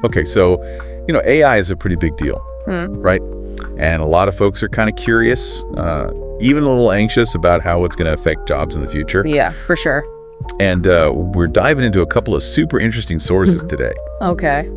Okay, so, AI is a pretty big deal, Hmm. right? And a lot of folks are kind of curious, even a little anxious about how it's going to affect jobs in the future. Yeah, for sure. And we're diving into a couple of super interesting sources today. Okay.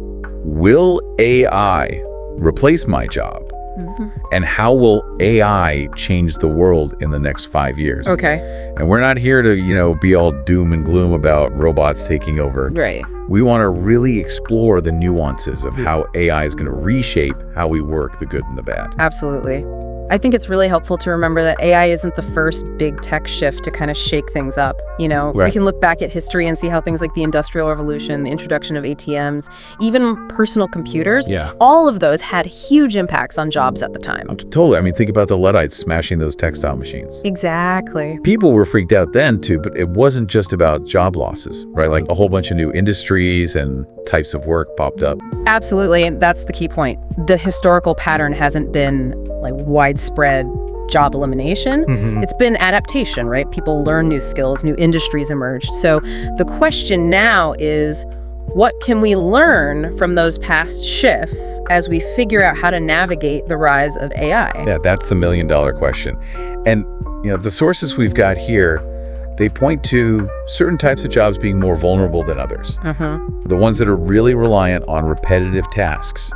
Will AI replace my job? Mhm. And how will AI change the world in the next 5 years? Okay. And we're not here to, be all doom and gloom about robots taking over. Right. We want to really explore the nuances of how AI is going to reshape how we work, the good and the bad. Absolutely. I think it's really helpful to remember that AI isn't the first big tech shift to kind of shake things up. We Right. can look back at history and see how things like the Industrial Revolution, the introduction of ATMs, even personal computers, Yeah. all of those had huge impacts on jobs at the time. Totally. I mean, think about the Luddites smashing those textile machines. Exactly. People were freaked out then too, but it wasn't just about job losses, right? Like a whole bunch of new industries and types of work popped up. Absolutely. And that's the key point. The historical pattern hasn't been like widespread job elimination. It's been adaptation, right? People learn new skills, new industries emerged. So the question now is, what can we learn from those past shifts as we figure out how to navigate the rise of AI? Yeah, that's the million-dollar question. And, the sources we've got here, they point to certain types of jobs being more vulnerable than others. The ones that are really reliant on repetitive tasks,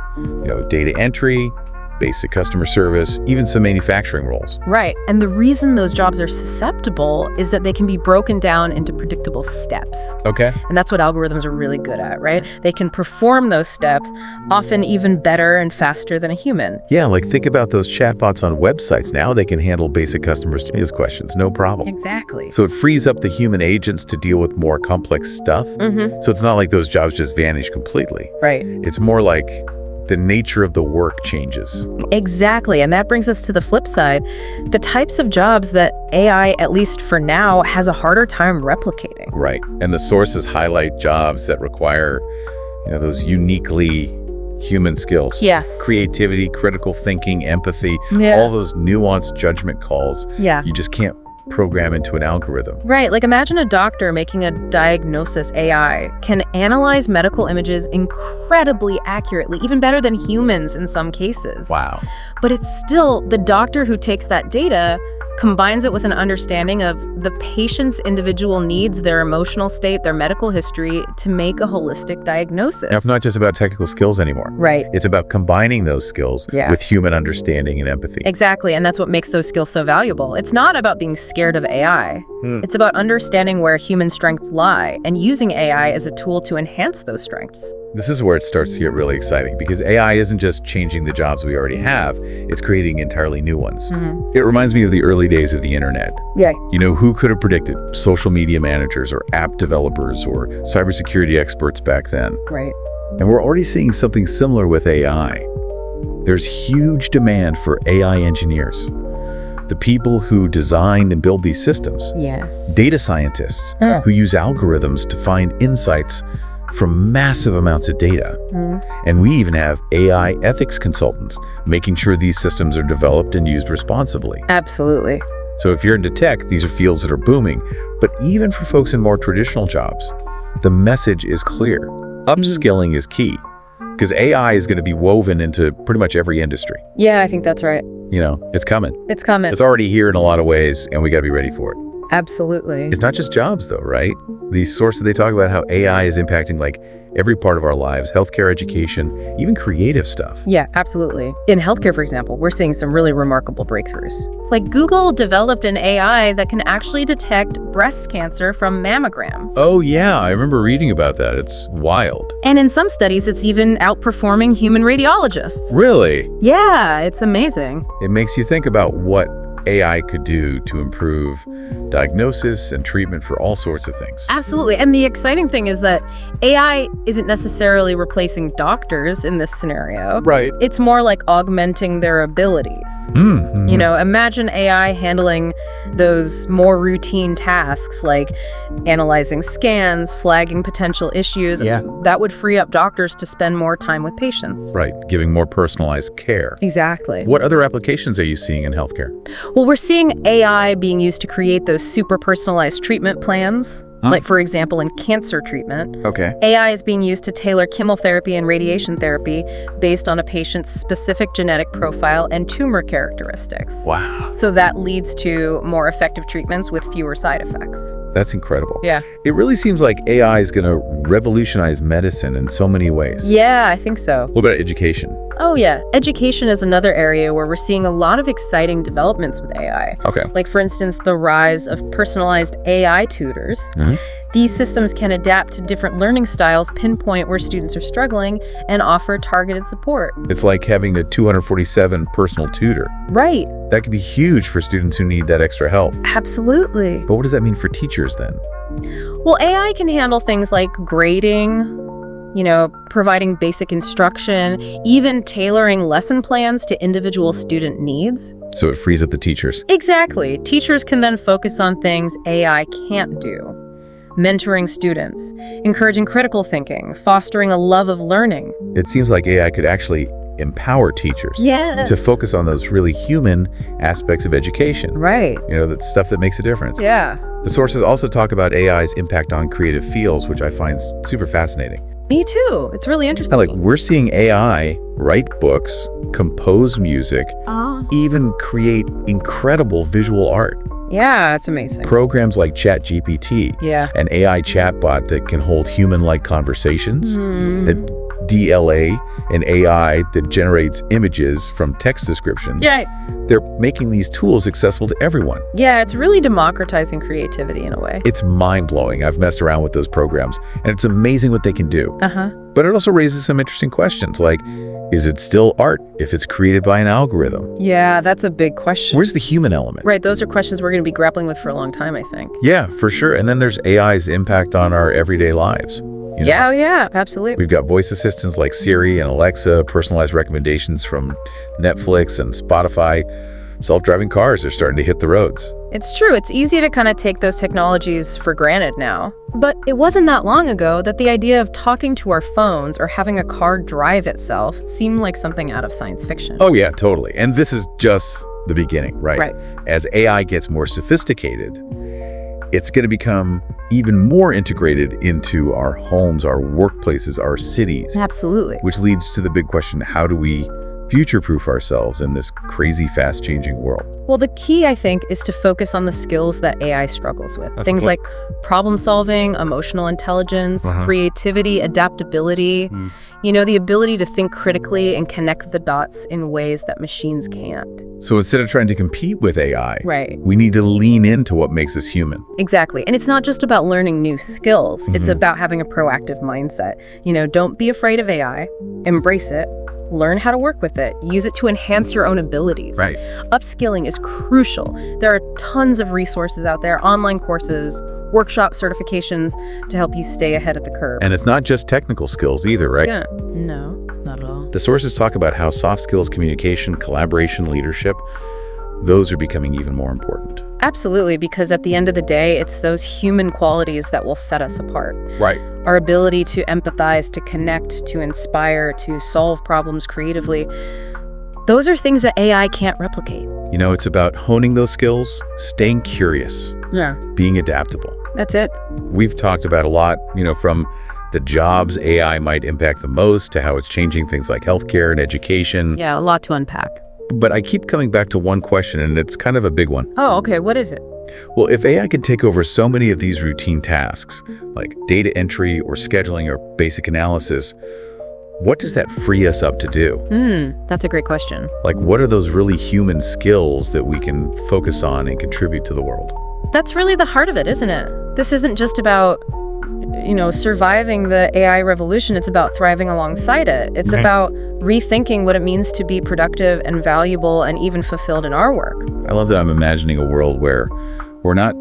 data entry, basic customer service, even some manufacturing roles. Right. And the reason those jobs are susceptible is that they can be broken down into predictable steps. Okay. And that's what algorithms are really good at, right? They can perform those steps often even better and faster than a human. Yeah, like think about those chatbots on websites. Now they can handle basic customer service questions, no problem. Exactly. So it frees up the human agents to deal with more complex stuff. So it's not like those jobs just vanish completely. Right. It's more like the nature of the work changes. Exactly. And that brings us to the flip side. The types of jobs that AI, at least for now, has a harder time replicating. Right. And the sources highlight jobs that require, those uniquely human skills. Yes. Creativity, critical thinking, empathy, Yeah. all those nuanced judgment calls. Yeah. You just can't program into an algorithm. Right. Like imagine a doctor making a diagnosis AI can analyze medical images incredibly accurately, even better than humans in some cases. Wow. But it's still the doctor who takes that data, combines it with an understanding of the patient's individual needs, their emotional state, their medical history to make a holistic diagnosis. Now, it's not just about technical skills anymore. Right. It's about combining those skills Yeah. with human understanding and empathy. Exactly. And that's what makes those skills so valuable. It's not about being scared of AI. It's about understanding where human strengths lie and using AI as a tool to enhance those strengths. This is where it starts to get really exciting because AI isn't just changing the jobs we already have, it's creating entirely new ones. It reminds me of the early days of the internet. Yeah. Who could have predicted social media managers or app developers or cybersecurity experts back then? Right. And we're already seeing something similar with AI. There's huge demand for AI engineers, the people who design and build these systems, Yes. data scientists who use algorithms to find insights from massive amounts of data. And we even have AI ethics consultants making sure these systems are developed and used responsibly. Absolutely. So if you're into tech, these are fields that are booming. But even for folks in more traditional jobs, the message is clear. Upskilling is key because AI is going to be woven into pretty much every industry. Yeah, I think that's right. It's coming. It's coming. It's already here in a lot of ways, and we got to be ready for it. Absolutely. It's not just jobs, though, right? These sources, they talk about how AI is impacting like every part of our lives, healthcare, education, even creative stuff. Yeah, absolutely. In healthcare, for example, we're seeing some really remarkable breakthroughs. Like Google developed an AI that can actually detect breast cancer from mammograms. Oh, yeah. I remember reading about that. It's wild. And in some studies, it's even outperforming human radiologists. Really? Yeah, it's amazing. It makes you think about what AI could do to improve diagnosis and treatment for all sorts of things. Absolutely. And the exciting thing is that AI isn't necessarily replacing doctors in this scenario. Right. It's more like augmenting their abilities. Imagine AI handling those more routine tasks like analyzing scans, flagging potential issues. Yeah. That would free up doctors to spend more time with patients. Right. Giving more personalized care. Exactly. What other applications are you seeing in healthcare? Well, we're seeing AI being used to create those super personalized treatment plans. Like, for example, in cancer treatment, Okay. AI is being used to tailor chemotherapy and radiation therapy based on a patient's specific genetic profile and tumor characteristics. Wow. So that leads to more effective treatments with fewer side effects. That's incredible. Yeah. It really seems like AI is going to revolutionize medicine in so many ways. Yeah, I think so. What about education? Oh, yeah. Education is another area where we're seeing a lot of exciting developments with AI. Okay. Like, for instance, the rise of personalized AI tutors. Mhm. These systems can adapt to different learning styles, pinpoint where students are struggling, and offer targeted support. It's like having a 247 personal tutor. Right. That could be huge for students who need that extra help. Absolutely. But what does that mean for teachers then? Well, AI can handle things like grading, providing basic instruction, even tailoring lesson plans to individual student needs. So it frees up the teachers. Exactly. Teachers can then focus on things AI can't do. Mentoring students, encouraging critical thinking, fostering a love of learning. It seems like AI could actually empower teachers Yeah. to focus on those really human aspects of education. Right. That stuff that makes a difference. Yeah. The sources also talk about AI's impact on creative fields, which I find super fascinating. Me too. It's really interesting. Like, we're seeing AI write books, compose music, even create incredible visual art. Yeah, it's amazing. Programs like ChatGPT, Yeah. an AI chatbot that can hold human-like conversations, Hmm. a DLA, an AI that generates images from text descriptions. Yeah. They're making these tools accessible to everyone. Yeah, it's really democratizing creativity in a way. It's mind-blowing. I've messed around with those programs, and it's amazing what they can do. Uh-huh. But it also raises some interesting questions, like, is it still art if it's created by an algorithm? Yeah, that's a big question. Where's the human element? Right, those are questions we're going to be grappling with for a long time, I think. Yeah, for sure. And then there's AI's impact on our everyday lives. Yeah, absolutely. We've got voice assistants like Siri and Alexa, personalized recommendations from Netflix and Spotify. Self-driving cars are starting to hit the roads. It's true. It's easy to kind of take those technologies for granted now. But it wasn't that long ago that the idea of talking to our phones or having a car drive itself seemed like something out of science fiction. Oh, yeah, totally. And this is just the beginning, right? Right. As AI gets more sophisticated, it's going to become even more integrated into our homes, our workplaces, our cities, Absolutely. which leads to the big question, how do we future-proof ourselves in this crazy, fast-changing world? Well, the key, I think, is to focus on the skills that AI struggles with. Things what? like problem solving, emotional intelligence, creativity, adaptability, the ability to think critically and connect the dots in ways that machines can't. So instead of trying to compete with AI, Right. we need to lean into what makes us human. Exactly. And it's not just about learning new skills. It's about having a proactive mindset. Don't be afraid of AI. Embrace it. Learn how to work with it. Use it to enhance your own abilities. Right. Upskilling is crucial. There are tons of resources out there, online courses, workshop certifications to help you stay ahead of the curve. And it's not just technical skills either, right? Yeah. No, not at all. The sources talk about how soft skills, communication, collaboration, leadership, those are becoming even more important. Absolutely, because at the end of the day, it's those human qualities that will set us apart. Right. Our ability to empathize, to connect, to inspire, to solve problems creatively. Those are things that AI can't replicate. It's about honing those skills, staying curious, Yeah. being adaptable. That's it. We've talked about a lot, from the jobs AI might impact the most to how it's changing things like healthcare and education. Yeah, a lot to unpack. But I keep coming back to one question, and it's kind of a big one. Oh, okay. What is it? Well, if AI can take over so many of these routine tasks, like data entry or scheduling or basic analysis, what does that free us up to do? That's a great question. Like, what are those really human skills that we can focus on and contribute to the world? That's really the heart of it, isn't it? This isn't just about, surviving the AI revolution. It's about thriving alongside it. It's about rethinking what it means to be productive and valuable and even fulfilled in our work. I love that I'm imagining a world where we're not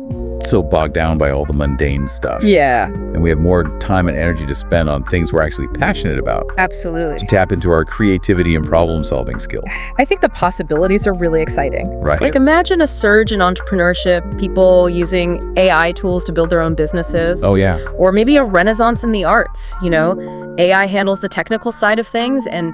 so bogged down by all the mundane stuff. Yeah, And we have more time and energy to spend on things we're actually passionate about, absolutely. to tap into our creativity and problem-solving skills. I think the possibilities are really exciting. Right. Like, imagine a surge in entrepreneurship, people using AI tools to build their own businesses. Oh, yeah. Or maybe a renaissance in the arts. AI handles the technical side of things, and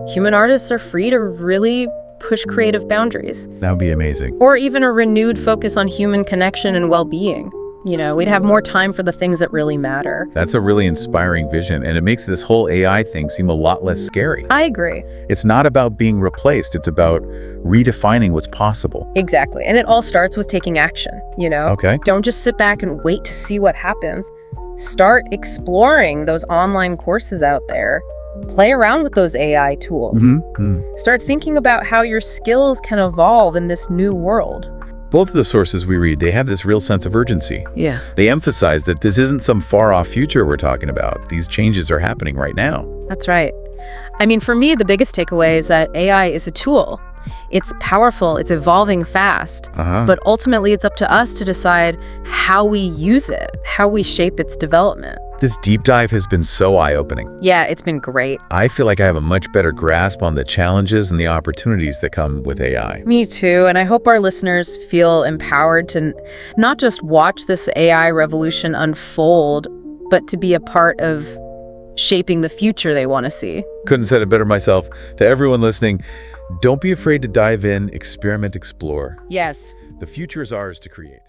human artists are free to really push creative boundaries. That would be amazing. Or even a renewed focus on human connection and well-being. We'd have more time for the things that really matter. That's a really inspiring vision, and it makes this whole AI thing seem a lot less scary. I agree. It's not about being replaced, it's about redefining what's possible. Exactly. And it all starts with taking action, Okay. Don't just sit back and wait to see what happens. Start exploring those online courses out there. Play around with those AI tools. Start thinking about how your skills can evolve in this new world. Both of the sources we read, they have this real sense of urgency. Yeah. They emphasize that this isn't some far-off future we're talking about. These changes are happening right now. That's right. I mean, for me, the biggest takeaway is that AI is a tool. It's powerful, it's evolving fast, but ultimately it's up to us to decide how we use it, how we shape its development. This deep dive has been so eye-opening. Yeah, it's been great. I feel like I have a much better grasp on the challenges and the opportunities that come with AI. Me too, and I hope our listeners feel empowered to not just watch this AI revolution unfold, but to be a part of shaping the future they want to see. Couldn't have said it better myself. To everyone listening, don't be afraid to dive in, experiment, explore. Yes. The future is ours to create.